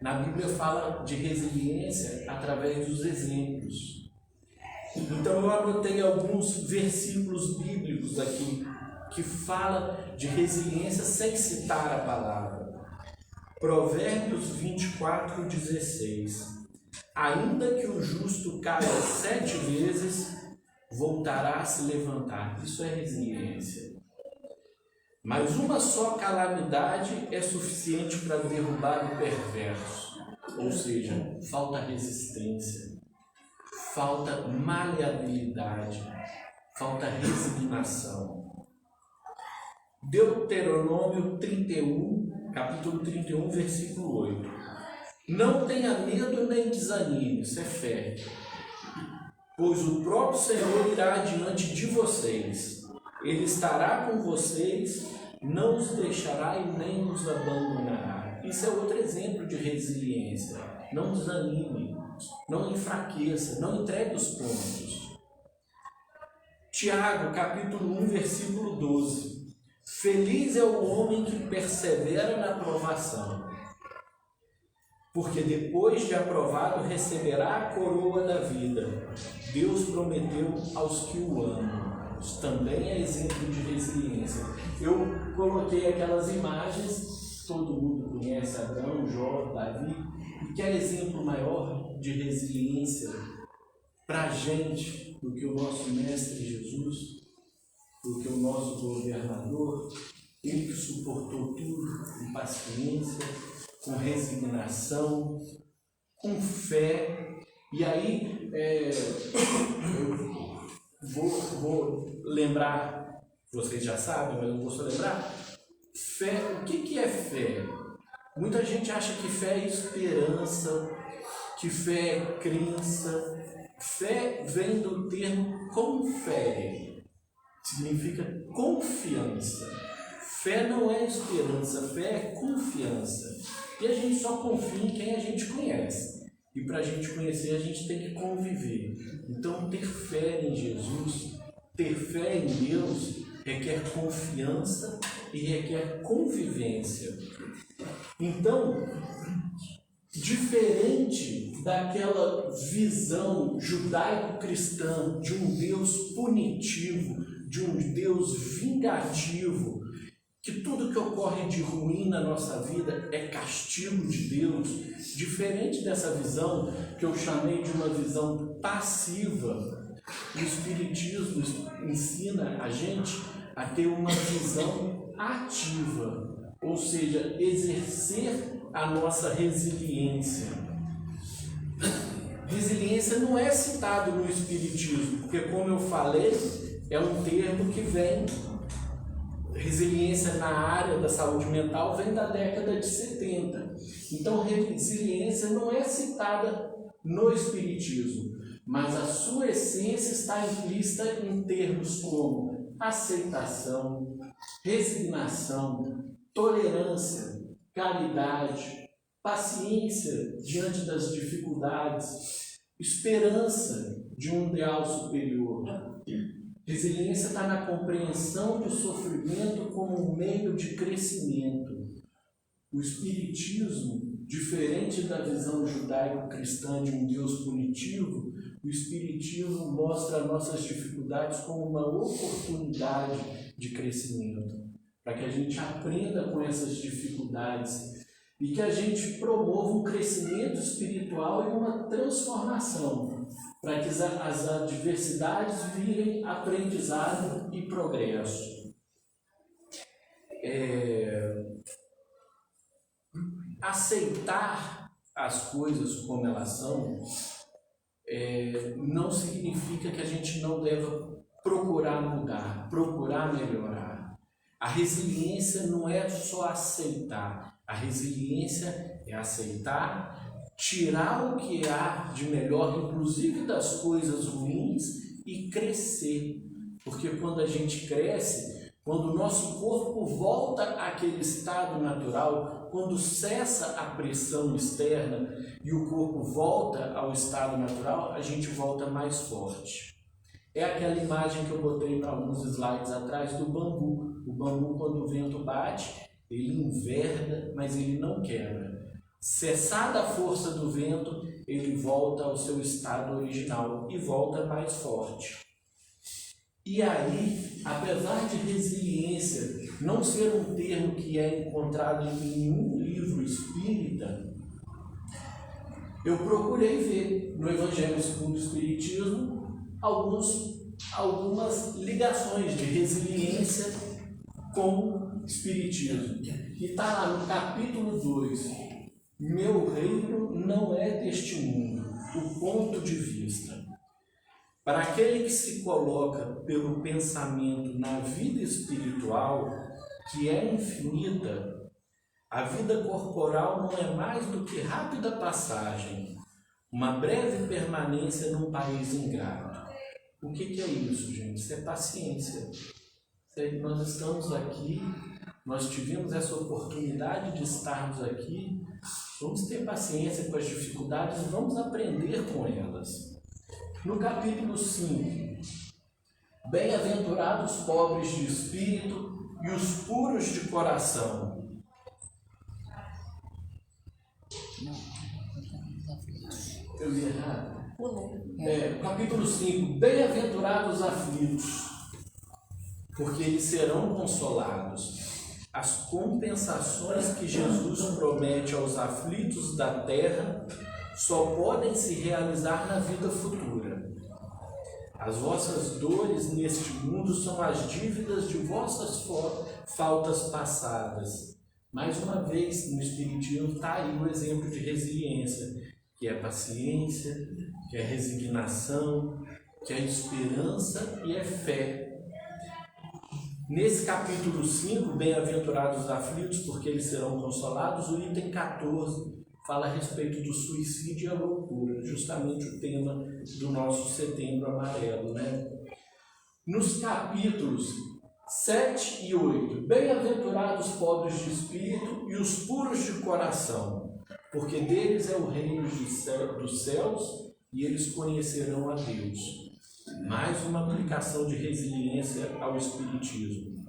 Na Bíblia fala de resiliência através dos exemplos. Então eu anotei alguns versículos bíblicos aqui que fala de resiliência sem citar a palavra. Provérbios 24:16. Ainda que o justo caia 7 vezes, voltará a se levantar. Isso é resiliência. Mas uma só calamidade é suficiente para derrubar o perverso. Ou seja, falta resistência, falta maleabilidade, falta resignação. Deuteronômio 31, capítulo 31, versículo 8. Não tenha medo nem desanime, isso é fé, pois o próprio Senhor irá diante de vocês. Ele estará com vocês, não os deixará e nem os abandonará. Isso é outro exemplo de resiliência. Não desanime, não enfraqueça, não entregue os pontos. Tiago, capítulo 1, versículo 12. Feliz é o homem que persevera na provação, porque depois de aprovado receberá a coroa da vida. Deus prometeu aos que o amam. Isso também é exemplo de resiliência. Eu coloquei aquelas imagens, todo mundo conhece Abraão, Jó, Davi, e que é exemplo maior de resiliência para a gente do que o nosso mestre Jesus, do que o nosso governador, ele que suportou tudo com paciência, com resignação, com fé. E aí eu vou lembrar, vocês já sabem, mas eu vou só lembrar. Fé, o que é fé? Muita gente acha que fé é esperança, que fé é crença. Fé vem do termo confere, significa confiança. Fé não é esperança, fé é confiança. E a gente só confia em quem a gente conhece. E para a gente conhecer, a gente tem que conviver. Então, ter fé em Jesus, ter fé em Deus, requer confiança e requer convivência. Então, diferente daquela visão judaico-cristã de um Deus punitivo, de um Deus vingativo, que tudo que ocorre de ruim na nossa vida é castigo de Deus, diferente dessa visão que eu chamei de uma visão passiva, o Espiritismo ensina a gente a ter uma visão ativa, ou seja, exercer a nossa resiliência. Resiliência não é citado no Espiritismo, porque, como eu falei, é um termo que vem. Resiliência na área da saúde mental vem da década de 70. Então, resiliência não é citada no Espiritismo, mas a sua essência está implícita em termos como aceitação, resignação, tolerância, caridade, paciência diante das dificuldades, esperança de um ideal superior. Resiliência está na compreensão do sofrimento como um meio de crescimento. O Espiritismo, diferente da visão judaico-cristã de um Deus punitivo, o Espiritismo mostra nossas dificuldades como uma oportunidade de crescimento, para que a gente aprenda com essas dificuldades e que a gente promova um crescimento espiritual e uma transformação, para que as adversidades virem aprendizado e progresso. Aceitar as coisas como elas são não significa que a gente não deva procurar mudar, procurar melhorar. A resiliência não é só aceitar, a resiliência é aceitar, tirar o que há de melhor, inclusive das coisas ruins, e crescer, Porque quando a gente cresce, quando o nosso corpo volta àquele estado natural, quando cessa a pressão externa e o corpo volta ao estado natural, a gente volta mais forte. É aquela imagem que eu botei para alguns slides atrás do bambu. O bambu, quando o vento bate, ele enverga, mas ele não quebra. Cessada a força do vento, ele volta ao seu estado original e volta mais forte. E aí, apesar de resiliência não ser um termo que é encontrado em nenhum livro espírita, eu procurei ver no Evangelho segundo o Espiritismo algumas ligações de resiliência com o Espiritismo. E está lá no capítulo 2, meu reino não é deste mundo, o ponto de vista. Para aquele que se coloca pelo pensamento na vida espiritual, que é infinita, a vida corporal não é mais do que rápida passagem, uma breve permanência num país ingrato. O que é isso, gente? Isso é paciência. Nós estamos aqui, nós tivemos essa oportunidade de estarmos aqui, vamos ter paciência com as dificuldades e vamos aprender com elas. No capítulo 5, bem-aventurados pobres de espírito e os puros de coração. Eu li errado? Capítulo 5, bem-aventurados aflitos, porque eles serão consolados. As compensações que Jesus promete aos aflitos da terra só podem se realizar na vida futura. As vossas dores neste mundo são as dívidas de vossas faltas passadas. Mais uma vez, no Espiritismo está aí o exemplo de resiliência, que é paciência, que é resignação, que é esperança e é fé. Nesse capítulo 5, bem-aventurados os aflitos, porque eles serão consolados, o item 14 fala a respeito do suicídio e a loucura, justamente o tema do nosso Setembro Amarelo, né? Nos capítulos 7 e 8, bem-aventurados pobres de espírito e os puros de coração, porque deles é o reino dos céus e eles conhecerão a Deus. Mais uma aplicação de resiliência ao Espiritismo.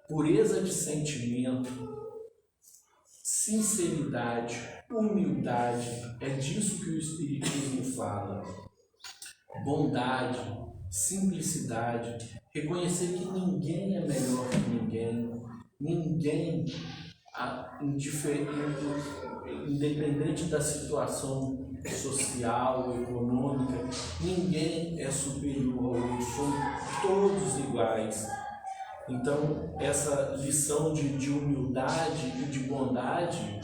Pureza de sentimento, sinceridade, humildade, é disso que o Espiritismo fala. Bondade, simplicidade, reconhecer que ninguém é melhor que ninguém independente da situação social, econômica, ninguém é superior ao outro, somos todos iguais. Então, essa lição de humildade e de bondade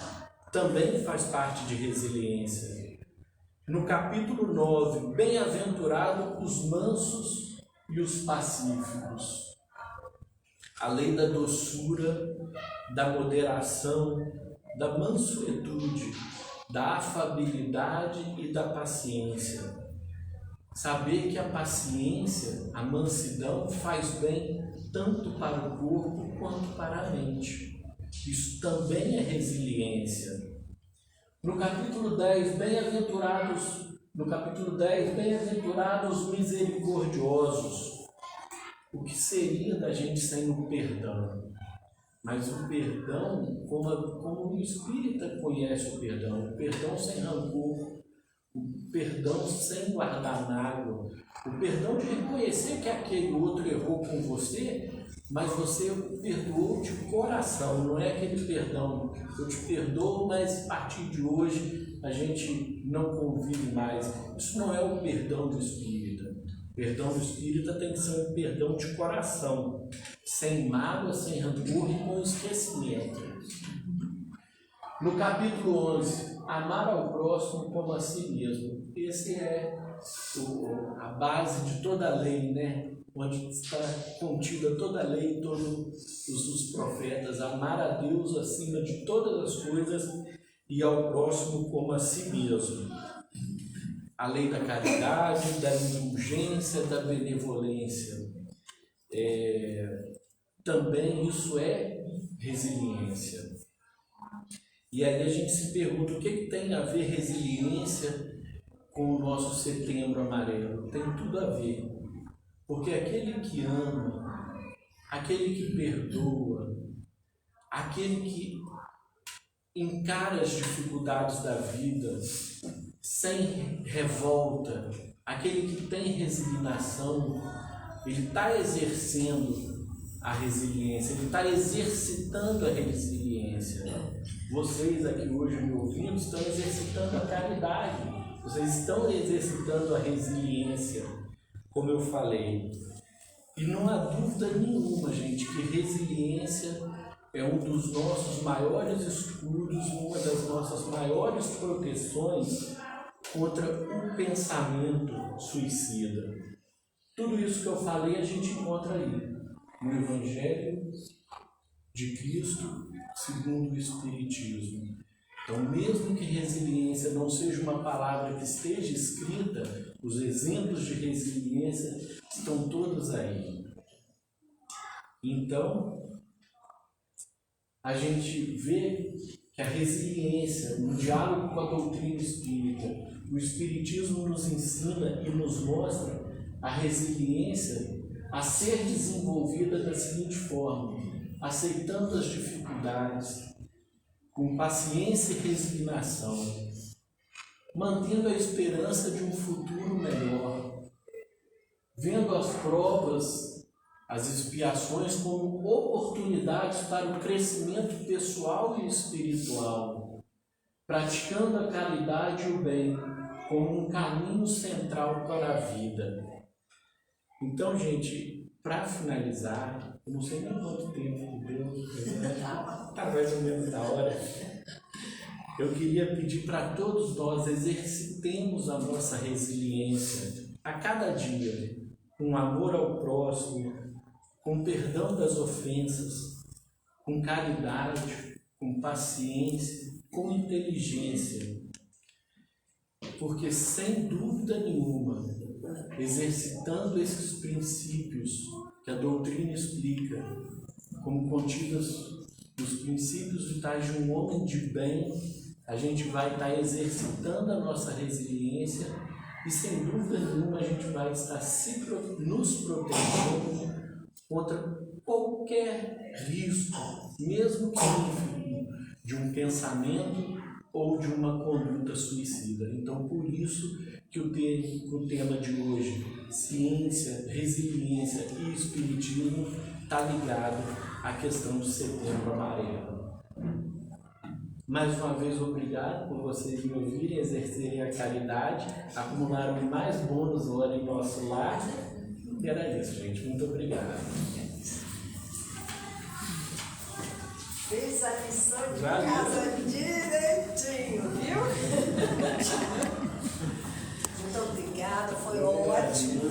também faz parte de resiliência. No capítulo 9, bem-aventurados os mansos e os pacíficos. A lei da doçura, da moderação, da mansuetude, da afabilidade e da paciência. Saber que a paciência, a mansidão, faz bem tanto para o corpo quanto para a mente. Isso também é resiliência. No capítulo 10, bem-aventurados os misericordiosos. O que seria da gente sem o perdão? Mas o perdão, como o espírita conhece o perdão sem rancor, o perdão sem guardar mágoa, o perdão de reconhecer que aquele outro errou com você, mas você o perdoou de coração, não é aquele perdão, eu te perdoo, mas a partir de hoje a gente não convive mais. Isso não é o perdão do espírita. O perdão do espírita tem que ser um perdão de coração, sem mágoa, sem rancor e com esquecimento. No capítulo 11, amar ao próximo como a si mesmo. Esse é a base de toda a lei, né? Onde está contida toda a lei, todos os profetas. Amar a Deus acima de todas as coisas e ao próximo como a si mesmo. A lei da caridade, da indulgência, da benevolência. também isso é resiliência. E aí a gente se pergunta o que tem a ver resiliência com o nosso Setembro Amarelo? Tem tudo a ver. Porque aquele que ama, aquele que perdoa, aquele que encara as dificuldades da vida sem revolta, aquele que tem resignação, ele está exercendo a resiliência, ele está exercitando a resiliência. Vocês aqui hoje me ouvindo estão exercitando a caridade, vocês estão exercitando a resiliência, como eu falei. E não há dúvida nenhuma, gente, que resiliência é um dos nossos maiores escudos, uma das nossas maiores proteções contra o pensamento suicida. Tudo isso que eu falei a gente encontra aí no Evangelho de Cristo segundo o Espiritismo. Então, mesmo que resiliência não seja uma palavra que esteja escrita, os exemplos de resiliência estão todos aí. Então, a gente vê que a resiliência, no diálogo com a doutrina espírita, o Espiritismo nos ensina e nos mostra a resiliência a ser desenvolvida da seguinte forma: aceitando as dificuldades, com paciência e resignação, mantendo a esperança de um futuro melhor, vendo as provas, as expiações como oportunidades para o crescimento pessoal e espiritual, praticando a caridade e o bem como um caminho central para a vida. Então, gente, para finalizar, eu não sei nem quanto tempo que deu, está mais ou menos da hora. Eu queria pedir para todos nós exercitemos a nossa resiliência a cada dia, com amor ao próximo, com perdão das ofensas, com caridade, com paciência, com inteligência. Porque, sem dúvida nenhuma, exercitando esses princípios que a doutrina explica, como contidos nos princípios vitais de um homem de bem, a gente vai estar exercitando a nossa resiliência e, sem dúvida nenhuma, a gente vai estar nos protegendo contra qualquer risco, mesmo que ínfimo, de um pensamento ou de uma conduta suicida. Então, por isso que o tema de hoje, ciência, resiliência e espiritismo, está ligado à questão do Setembro Amarelo. Mais uma vez, obrigado por vocês me ouvirem, exercerem a caridade, acumularam mais bônus hora em nosso lar. E era isso, gente. Muito obrigado. Fez a lição de casa direitinho, viu? Muito obrigada, foi ótimo.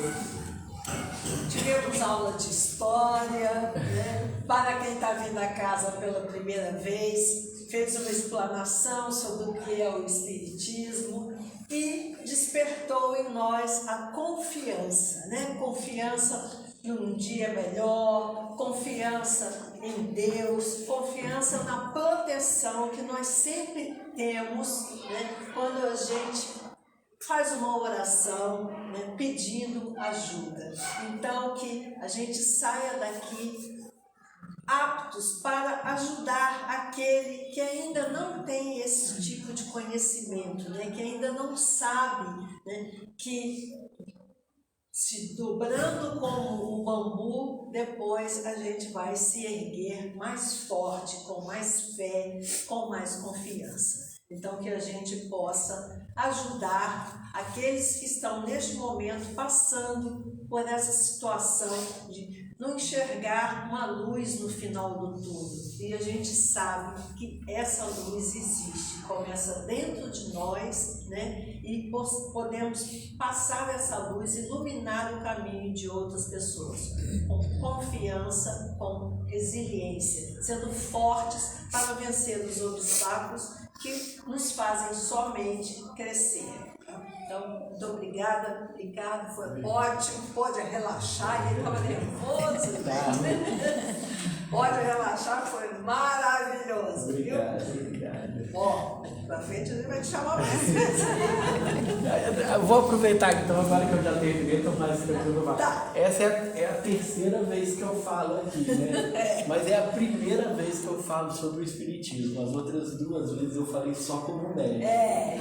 Tivemos aula de história, né? Para quem está vindo à casa pela primeira vez, fez uma explanação sobre o que é o Espiritismo e despertou em nós a confiança, né? Confiança num dia melhor, confiança em Deus, confiança na proteção que nós sempre temos, né? Quando a gente faz uma oração, né, pedindo ajuda. Então, que a gente saia daqui aptos para ajudar aquele que ainda não tem esse tipo de conhecimento, né, que ainda não sabe, né, que se dobrando como um bambu, depois a gente vai se erguer mais forte, com mais fé, com mais confiança. Então, que a gente possa ajudar aqueles que estão neste momento passando por essa situação de não enxergar uma luz no final do túnel. E a gente sabe que essa luz existe, começa dentro de nós, né? E podemos passar essa luz, iluminar o caminho de outras pessoas, com confiança, com resiliência, sendo fortes para vencer os obstáculos que nos fazem somente crescer. Então, muito obrigada, Ricardo, foi ótimo, pode relaxar, ele estava nervoso, pode relaxar, foi maravilhoso, Obrigado, viu? obrigado. Ó, pra frente ele vai te chamar mais vezes. Eu vou aproveitar aqui, então agora que eu já terminei, estou mais tranquilo. Tá. Essa é a terceira vez que eu falo aqui, né? Mas é a primeira vez que eu falo sobre o Espiritismo. As outras 2 vezes eu falei só como médico.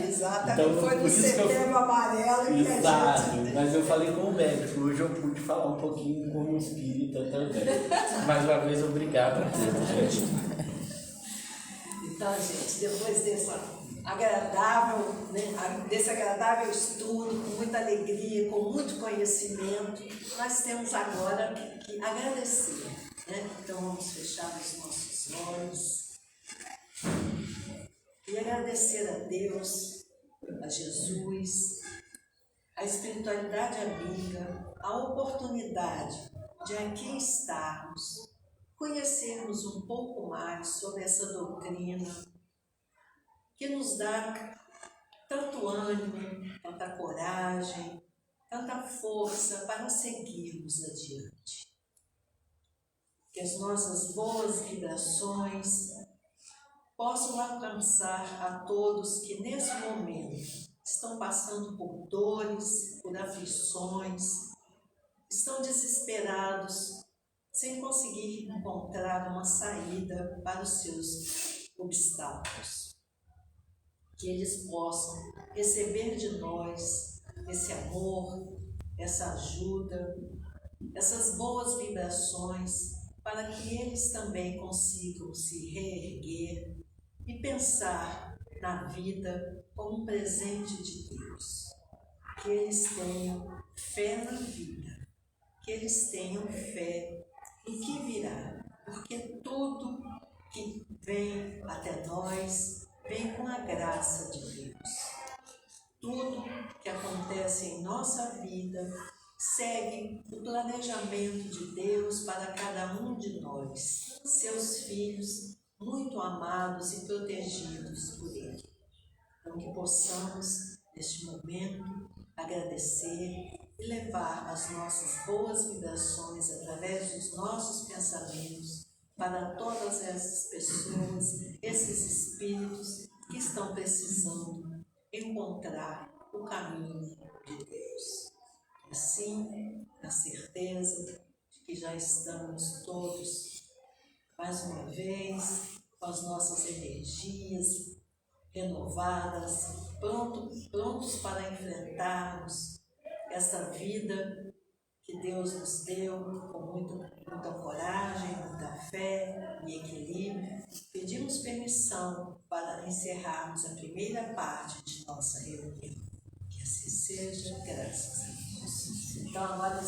Exatamente. Então, Foi no Setembro Amarelo que Exato, a gente... mas eu falei como médico. Hoje eu pude falar um pouquinho como espírita também. Mais uma vez, obrigado a todos, gente. Então, gente, depois desse agradável estudo, com muita alegria, com muito conhecimento, nós temos agora que agradecer, né? Então, vamos fechar os nossos olhos e agradecer a Deus, a Jesus, a espiritualidade amiga, a oportunidade de aqui estarmos, conhecermos um pouco mais sobre essa doutrina que nos dá tanto ânimo, tanta coragem, tanta força para seguirmos adiante. Que as nossas boas vibrações possam alcançar a todos que nesse momento estão passando por dores, por aflições, estão desesperados, sem conseguir encontrar uma saída para os seus obstáculos. Que eles possam receber de nós esse amor, essa ajuda, essas boas vibrações, para que eles também consigam se reerguer e pensar na vida como um presente de Deus. Que eles tenham fé na vida, que eles tenham fé no que virá, porque tudo que vem até nós vem com a graça de Deus. Tudo que acontece em nossa vida segue o planejamento de Deus para cada um de nós, seus filhos muito amados e protegidos por Ele. Então, que possamos, neste momento, agradecer e levar as nossas boas vibrações através dos nossos pensamentos para todas essas pessoas, esses espíritos que estão precisando encontrar o caminho de Deus. Assim, a certeza de que já estamos todos, mais uma vez, com as nossas energias renovadas, prontos para enfrentarmos essa vida que Deus nos deu com muita coragem, muita fé e equilíbrio. Pedimos permissão para encerrarmos a primeira parte de nossa reunião. Que assim seja, graças a Deus. Então, agora